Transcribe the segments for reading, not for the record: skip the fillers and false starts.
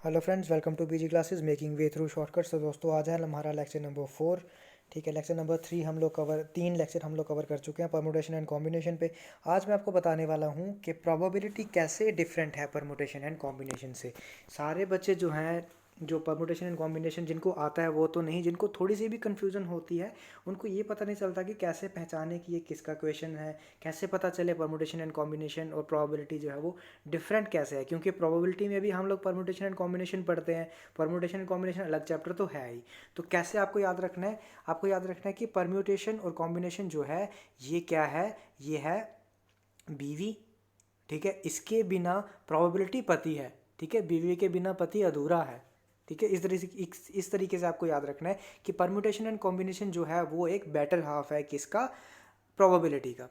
Hello friends, welcome to PG classes making way through shortcuts. तो दोस्तों, आज है हमारा लेक्चर नंबर 4। ठीक है, लेक्चर नंबर 3 हम लोग कवर 3 लेक्चर हम लोग कवर कर चुके हैं परमुटेशन एंड कॉम्बिनेशन पे। आज मैं आपको बताने वाला हूँ कि प्रोबेबिलिटी कैसे डिफरेंट है परमुटेशन एंड कॉम्बिनेशन से। सारे बच्चे जो हैं, जो परमुटेशन एंड कॉम्बिनेशन जिनको आता है वो तो नहीं, जिनको थोड़ी सी भी कन्फ्यूज़न होती है उनको ये पता नहीं चलता कि कैसे पहचाने कि ये किसका क्वेश्चन है, कैसे पता चले परमुटेशन एंड कॉम्बिनेशन और प्रोबेबिलिटी जो है वो डिफरेंट कैसे है। क्योंकि प्रोबेबिलिटी में भी हम लोग परमुटेशन एंड कॉम्बिनेशन पढ़ते हैं, परमुटेशन एंड कॉम्बिनेशन अलग चैप्टर तो है ही। तो कैसे आपको याद रखना है? आपको याद रखना है कि परम्यूटेशन और कॉम्बिनेशन जो है ये क्या है, ये है बीवी। ठीक है, इसके बिना प्रोबेबिलिटी पति है। ठीक है, बीवी के बिना पति अधूरा है। ठीक है, इस तरीके से आपको याद रखना है कि परम्यूटेशन एंड कॉम्बिनेशन जो है वो एक बेटर हाफ है किसका, प्रोबेबिलिटी का।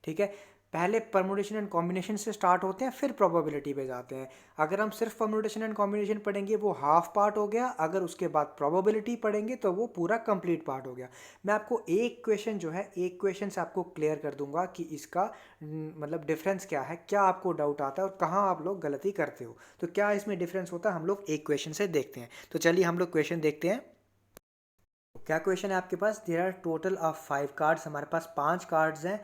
ठीक है, पहले परमुटेशन एंड कॉम्बिनेशन से स्टार्ट होते हैं, फिर प्रोबेबिलिटी पे जाते हैं। अगर हम सिर्फ परमुटेशन एंड कॉम्बिनेशन पढ़ेंगे वो हाफ पार्ट हो गया, अगर उसके बाद प्रोबेबिलिटी पढ़ेंगे तो वो पूरा कंप्लीट पार्ट हो गया। मैं आपको एक क्वेश्चन जो है, एक क्वेश्चन से आपको क्लियर कर दूंगा कि इसका मतलब डिफरेंस क्या है, क्या आपको डाउट आता है और कहाँ आप लोग गलती करते हो। तो क्या इसमें डिफरेंस होता है, हम लोग एक क्वेश्चन से देखते हैं। तो चलिए हम लोग क्वेश्चन देखते हैं। क्या क्वेश्चन है आपके पास? There are total of 5 cards. हमारे पास 5 कार्ड्स हैं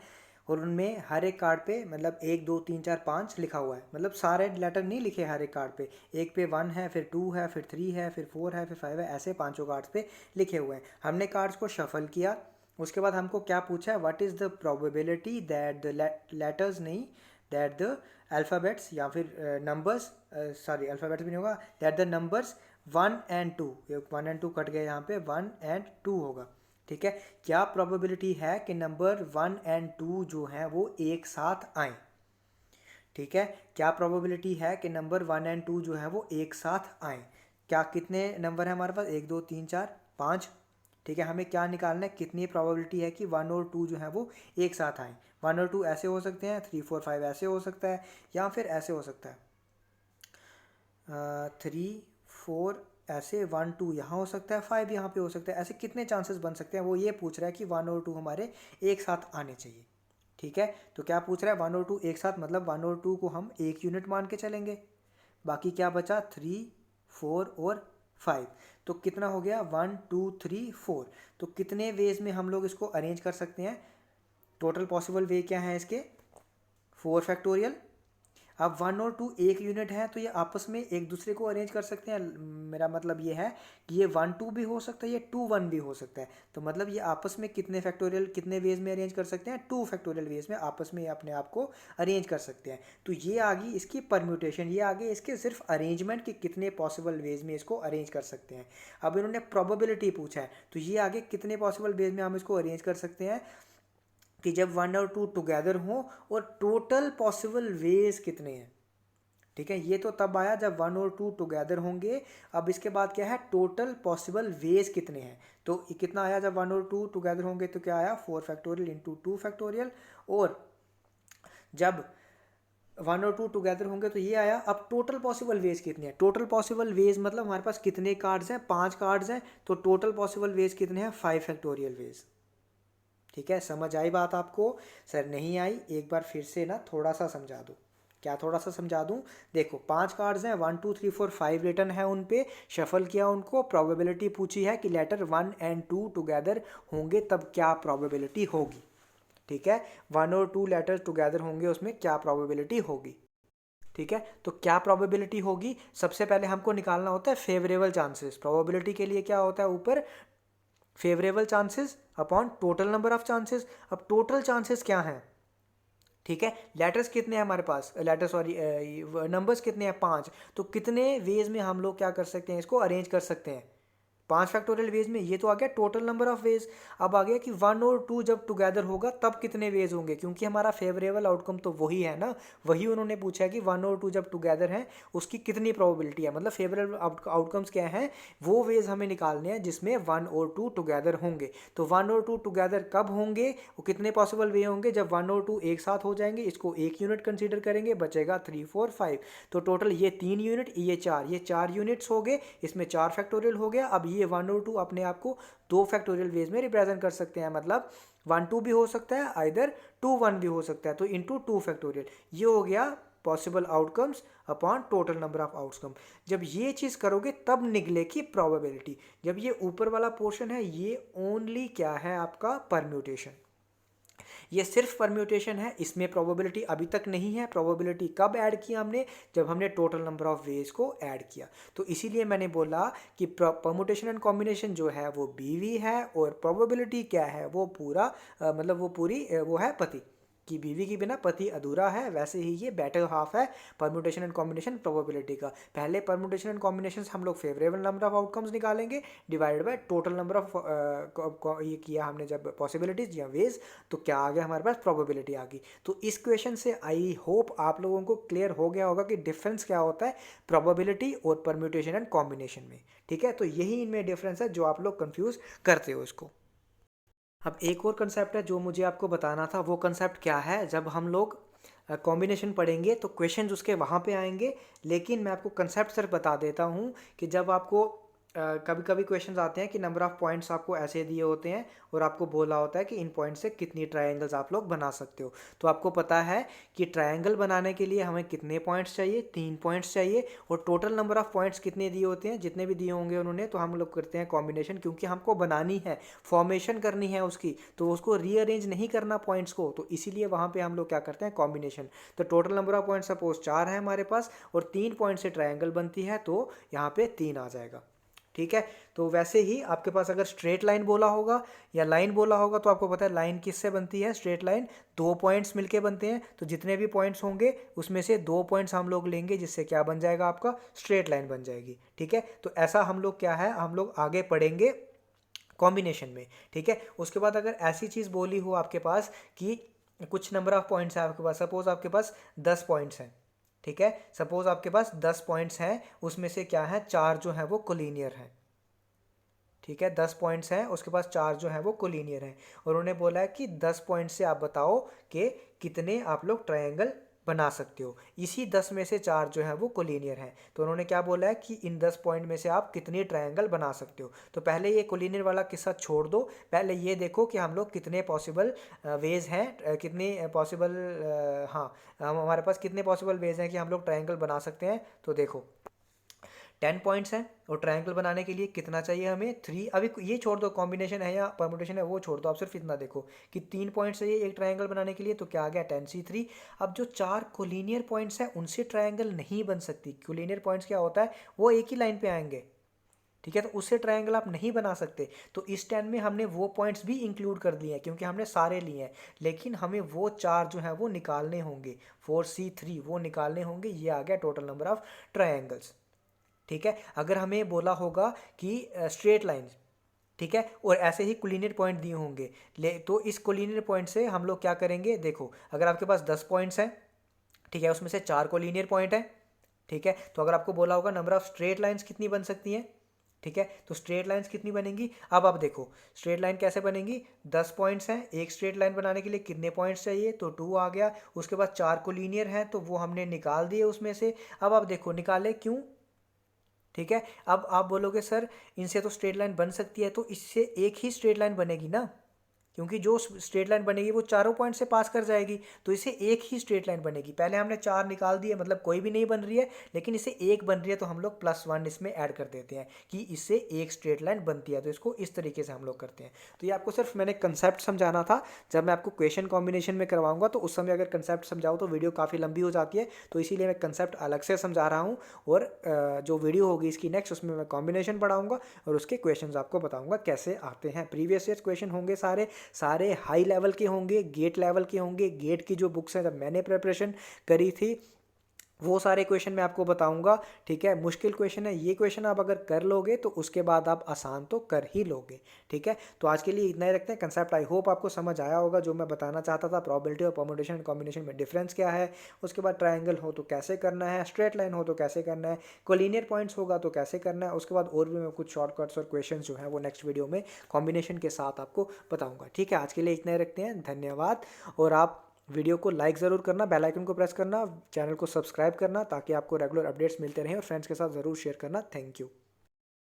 और उनमें हर एक कार्ड पे मतलब 1 2 3 4 5 लिखा हुआ है। मतलब सारे लेटर नहीं लिखे हर एक कार्ड पे। एक पे 1 है, फिर 2 है, फिर 3 है, फिर 4 है, फिर 5 है, ऐसे पांचों कार्ड्स पे लिखे हुए हैं। हमने कार्ड्स को शफल किया। उसके बाद हमको क्या पूछा है, what is the probability that the letters नहीं, दैट द अल्फ़ाबेट्स या फिर नंबर्स, सॉरी अल्फ़ाबेट्स भी नहीं होगा, that the numbers 1 and 2, 1 and 2 cut गए, यहाँ पे 1 and 2 होगा। ठीक है, क्या प्रोबेबिलिटी है कि नंबर 1 and 2 जो हैं वो एक साथ आए। ठीक है, क्या प्रोबेबिलिटी है कि नंबर 1 and 2 जो है वो एक साथ आए। क्या कितने नंबर है हमारे पास? 1 2 3 4 5। ठीक है, हमें क्या निकालना है, कितनी प्रोबेबिलिटी है कि 1 और 2 जो है वो एक साथ आए। 1 और 2 ऐसे हो सकते हैं, 3 4 5 ऐसे हो सकता है, या फिर ऐसे हो सकता है 3 4 ऐसे, 1 2 यहाँ हो सकता है, 5 यहाँ पे हो सकता है। ऐसे कितने चांसेस बन सकते हैं, वो ये पूछ रहा है कि 1 और 2 हमारे एक साथ आने चाहिए। ठीक है, तो क्या पूछ रहा है, 1 और 2 एक साथ, मतलब 1 और 2 को हम एक यूनिट मान के चलेंगे। बाकी क्या बचा, 3 4 और 5। तो कितना हो गया, 1 2 3 4। तो कितने वेज में हम लोग इसको अरेंज कर सकते हैं? टोटल पॉसिबल वे क्या है इसके, 4 फैक्टोरियल। अब 1 और 2 एक यूनिट है तो ये आपस में एक दूसरे को अरेंज कर सकते हैं। मेरा मतलब ये है कि ये 1 2 भी हो सकता है, ये 2 1 भी हो सकता है। तो मतलब ये आपस में कितने फैक्टोरियल, कितने वेज में अरेंज कर सकते हैं, 2 फैक्टोरियल वेज में आपस में अपने आप को अरेंज कर सकते हैं। तो ये आ गई इसकी परम्यूटेशन, ये आ गई इसके सिर्फ अरेंजमेंट कि कितने पॉसिबल वेज में इसको अरेंज कर सकते हैं। अब इन्होंने प्रोबेबिलिटी पूछा है तो ये आगे कितने पॉसिबल वेज में हम इसको अरेंज कर सकते हैं कि जब 1 और 2 टुगेदर हों, और टोटल पॉसिबल वेज कितने हैं। ठीक है, ये तो तब आया जब 1 और 2 टुगेदर होंगे। अब इसके बाद क्या है, टोटल पॉसिबल वेज कितने हैं। तो ये कितना आया, जब 1 और 2 टुगेदर होंगे तो क्या आया, 4 फैक्टोरियल इंटू 2 फैक्टोरियल। और जब 1 और 2 टुगेदर होंगे तो ये आया। अब टोटल पॉसिबल वेज कितने हैं, टोटल पॉसिबल वेज मतलब हमारे पास कितने कार्ड्स हैं, 5 कार्ड्स हैं, तो टोटल पॉसिबल वेज कितने हैं, 5 फैक्टोरियल वेज। ठीक है, समझ आई बात आपको? सर नहीं आई, एक बार फिर से ना थोड़ा सा समझा दूँ। क्या थोड़ा सा समझा दूँ? देखो 5 कार्ड्स हैं, 1 2 3 4 5 रिटर्न है उन पे, शफल किया उनको, प्रोबेबिलिटी पूछी है कि लेटर 1 and 2 टुगेदर होंगे तब क्या प्रोबेबिलिटी होगी। ठीक है, 1 और 2 लेटर टुगेदर होंगे, उसमें क्या प्रोबेबिलिटी होगी। ठीक है, तो क्या प्रोबेबिलिटी होगी, सबसे पहले हमको निकालना होता है फेवरेबल चांसेस। प्रोबेबिलिटी के लिए क्या होता है, ऊपर favourable chances upon total number of chances. अब टोटल चांसेस क्या हैं? ठीक है, लेटर्स कितने हैं हमारे पास, लेटर सॉरी नंबर्स कितने हैं, 5। तो कितने वेज में हम लोग क्या कर सकते हैं, इसको अरेंज कर सकते हैं, 5 फैक्टोरियल वेज में। ये तो आ गया टोटल नंबर ऑफ वेज। अब आ गया कि 1 और 2 जब टुगेदर होगा तब कितने वेज होंगे, क्योंकि हमारा फेवरेबल आउटकम तो वही है ना। वही उन्होंने पूछा है कि 1 और 2 जब टुगेदर हैं उसकी कितनी प्रोबेबिलिटी है, मतलब फेवरेबल आउटकम्स क्या हैं, वो वेज हमें निकालने हैं जिसमें 1 और 2 टुगेदर होंगे। तो 1 और 2 टुगेदर कब होंगे, वो कितने पॉसिबल वे होंगे, जब 1 और 2 एक साथ हो जाएंगे, इसको एक यूनिट कंसीडर करेंगे, बचेगा 3 4 5। तो टोटल ये 3 यूनिट, ये 4 यूनिट्स हो गए, इसमें 4 फैक्टोरियल हो गया। अब ये 1 और 2 अपने आप को 2 फैक्टोरियल वेज में रिप्रेजेंट कर सकते हैं, मतलब 1 2 भी हो सकता है, आइदर 2 1 भी हो सकता है, तो इंटू 2 फैक्टोरियल। ये हो गया possible outcomes upon total number of outcome. जब ये चीज़ करोगे तब निकलेगी प्रोबेबिलिटी। जब ये ऊपर वाला पोर्शन है ये ओनली क्या है आपका परम्यूटेशन, ये सिर्फ परम्यूटेशन है, इसमें प्रोबेबिलिटी अभी तक नहीं है। प्रोबेबिलिटी कब ऐड किया हमने, जब हमने टोटल नंबर ऑफ वेज को ऐड किया। तो इसीलिए मैंने बोला कि परम्यूटेशन एंड कॉम्बिनेशन जो है वो बीवी है और प्रोबेबिलिटी क्या है वो पूरा मतलब वो पूरी वो है पति, कि बीवी के बिना पति अधूरा है। वैसे ही ये बेटर हाफ है परम्यूटेशन एंड कॉम्बिनेशन प्रोबेबिलिटी का। पहले परम्यूटेशन एंड कॉम्बिनेशन से हम लोग फेवरेबल नंबर ऑफ आउटकम्स निकालेंगे divided by total number of ये किया हमने जब पॉसिबिलिटीज या वेज, तो क्या आ गया हमारे पास, प्रोबेबिलिटी आ गई। तो इस क्वेश्चन से आई होप आप लोगों को क्लियर हो गया होगा कि डिफरेंस क्या होता है प्रोबेबिलिटी और परम्यूटेशन एंड कॉम्बिनेशन में। ठीक है, तो यही इनमें डिफरेंस है जो आप लोग कंफ्यूज करते हो इसको। अब एक और कंसेप्ट है जो मुझे आपको बताना था। वो कंसेप्ट क्या है, जब हम लोग कॉम्बिनेशन पढ़ेंगे तो क्वेश्चंस उसके वहाँ पे आएंगे, लेकिन मैं आपको कंसेप्ट सिर्फ बता देता हूँ कि जब आपको कभी कभी क्वेश्चंस आते हैं कि नंबर ऑफ़ पॉइंट्स आपको ऐसे दिए होते हैं और आपको बोला होता है कि इन पॉइंट से कितनी ट्रायंगल्स आप लोग बना सकते हो। तो आपको पता है कि ट्रायंगल बनाने के लिए हमें कितने पॉइंट्स चाहिए, 3 पॉइंट्स चाहिए। और टोटल नंबर ऑफ़ पॉइंट्स कितने दिए होते हैं, जितने भी दिए होंगे उन्होंने, तो हम लोग करते हैं कॉम्बिनेशन, क्योंकि हमको बनानी है, फॉर्मेशन करनी है उसकी, तो उसको रीअरेंज नहीं करना पॉइंट्स को, तो इसीलिए वहाँ पर हम लोग क्या करते हैं, कॉम्बिनेशन। तो total number of points suppose 4 है हमारे पास और 3 पॉइंट से ट्रायंगल बनती है, तो यहाँ पे 3 आ जाएगा। ठीक है, तो वैसे ही आपके पास अगर स्ट्रेट लाइन बोला होगा या लाइन बोला होगा तो आपको पता है लाइन किससे बनती है, स्ट्रेट लाइन 2 पॉइंट्स मिलके बनते हैं। तो जितने भी पॉइंट्स होंगे उसमें से 2 पॉइंट्स हम लोग लेंगे, जिससे क्या बन जाएगा, आपका स्ट्रेट लाइन बन जाएगी। ठीक है, तो ऐसा हम लोग क्या है, हम लोग आगे पढ़ेंगे कॉम्बिनेशन में। ठीक है, उसके बाद अगर ऐसी चीज़ बोली हो आपके पास कि कुछ नंबर ऑफ पॉइंट्स है आपके पास, सपोज आपके पास 10 पॉइंट्स हैं। ठीक है, सपोज आपके पास 10 पॉइंट्स हैं, उसमें से क्या है, 4 जो है वो कोलिनियर हैं। ठीक है, 10 पॉइंट्स हैं, उसके पास 4 जो हैं वो कोलिनियर हैं। और उन्होंने बोला है कि 10 पॉइंट से आप बताओ कि कितने आप लोग ट्रायंगल बना सकते हो। इसी 10 में से 4 जो है वो कोलिनियर हैं। तो उन्होंने क्या बोला है कि इन 10 पॉइंट में से आप कितने ट्रायंगल बना सकते हो। तो पहले ये कोलिनियर वाला किस्सा छोड़ दो, पहले ये देखो कि हम लोग कितने पॉसिबल वेज हैं, कितने पॉसिबल हाँ हमारे पास कितने पॉसिबल वेज हैं कि हम लोग ट्रायंगल बना सकते हैं। तो देखो 10 पॉइंट्स हैं और ट्रायंगल बनाने के लिए कितना चाहिए हमें, 3। अभी ये छोड़ दो कॉम्बिनेशन है या परमुटेशन है वो छोड़ दो, आप सिर्फ इतना देखो कि 3 पॉइंट्स चाहिए एक ट्रायंगल बनाने के लिए, तो क्या आ गया 10c3। अब जो 4 कोलिनियर पॉइंट्स हैं उनसे ट्रायंगल नहीं बन सकती। कोलिनियर पॉइंट्स क्या होता है, वो एक ही लाइन पे आएंगे। ठीक है, तो उससे ट्रायंगल आप नहीं बना सकते। तो इस 10 में हमने वो पॉइंट्स भी इंक्लूड कर दिए हैं क्योंकि हमने सारे लिए हैं, लेकिन हमें वो 4 जो हैं वो निकालने होंगे, 4c3 वो निकालने होंगे। ये आ गया टोटल नंबर ऑफ ट्रायंगल्स। ठीक है, अगर हमें बोला होगा कि स्ट्रेट लाइन, ठीक है, और ऐसे ही कोलिनियर पॉइंट दिए होंगे तो इस कोलिनियर पॉइंट से हम लोग क्या करेंगे, देखो अगर आपके पास 10 पॉइंट्स हैं, ठीक है, उसमें से 4 कोलिनियर पॉइंट हैं। ठीक है, तो अगर आपको बोला होगा नंबर ऑफ स्ट्रेट लाइंस कितनी बन सकती हैं, ठीक है, तो स्ट्रेट लाइंस कितनी बनेंगी। अब आप देखो स्ट्रेट लाइन कैसे बनेंगी, 10 पॉइंट्स हैं, एक स्ट्रेट लाइन बनाने के लिए कितने पॉइंट्स चाहिए, तो 2 आ गया। उसके बाद 4 कोलिनियर हैं तो वो हमने निकाल दिए उसमें से। अब आप देखो निकाले क्यों, ठीक है, अब आप बोलोगे सर इनसे तो स्ट्रेट लाइन बन सकती है, तो इससे एक ही स्ट्रेट लाइन बनेगी ना, क्योंकि जो स्ट्रेट लाइन बनेगी वो चारों पॉइंट से पास कर जाएगी, तो इसे एक ही स्ट्रेट लाइन बनेगी। पहले हमने 4 निकाल दिए, मतलब कोई भी नहीं बन रही है, लेकिन इसे एक बन रही है तो हम लोग +1 इसमें ऐड कर देते हैं कि इससे एक स्ट्रेट लाइन बनती है। तो इसको इस तरीके से हम लोग करते हैं। तो ये आपको सिर्फ मैंने कंसेप्ट समझाना था। जब मैं आपको क्वेश्चन कॉम्बिनेशन में करवाऊंगा तो उस समय अगर कंसेप्ट समझाऊँ तो वीडियो काफ़ी लंबी हो जाती है, तो इसीलिए मैं कंसेप्ट अलग से समझा रहा हूँ। और जो वीडियो होगी इसकी नेक्स्ट, उसमें मैं कॉम्बिनेशन पढ़ाऊँगा और उसके क्वेश्चन आपको बताऊँगा कैसे आते हैं। प्रीवियस ईयर क्वेश्चन होंगे सारे सारे हाई लेवल के होंगे, गेट लेवल के होंगे। गेट की जो बुक्स हैं जब मैंने प्रिपरेशन करी थी वो सारे क्वेश्चन मैं आपको बताऊंगा। ठीक है, मुश्किल क्वेश्चन है, ये क्वेश्चन आप अगर कर लोगे तो उसके बाद आप आसान तो कर ही लोगे। ठीक है, तो आज के लिए इतना ही रखते हैं। कंसेप्ट आई होप आपको समझ आया होगा जो मैं बताना चाहता था। प्रोबेबिलिटी और परम्यूटेशन एंड कॉम्बिनेशन में डिफरेंस क्या है, उसके बाद ट्रायंगल हो तो कैसे करना है, स्ट्रेट लाइन हो तो कैसे करना है, कोलिनियर पॉइंट्स होगा तो कैसे करना है। उसके बाद और भी मैं कुछ शॉर्टकट्स और क्वेश्चन जो है वो नेक्स्ट वीडियो में कॉम्बिनेशन के साथ आपको बताऊँगा। ठीक है, आज के लिए इतना ही रखते हैं, धन्यवाद। और आप वीडियो को लाइक ज़रूर करना, बेल आइकन को प्रेस करना, चैनल को सब्सक्राइब करना ताकि आपको रेगुलर अपडेट्स मिलते रहें, और फ्रेंड्स के साथ ज़रूर शेयर करना। Thank you.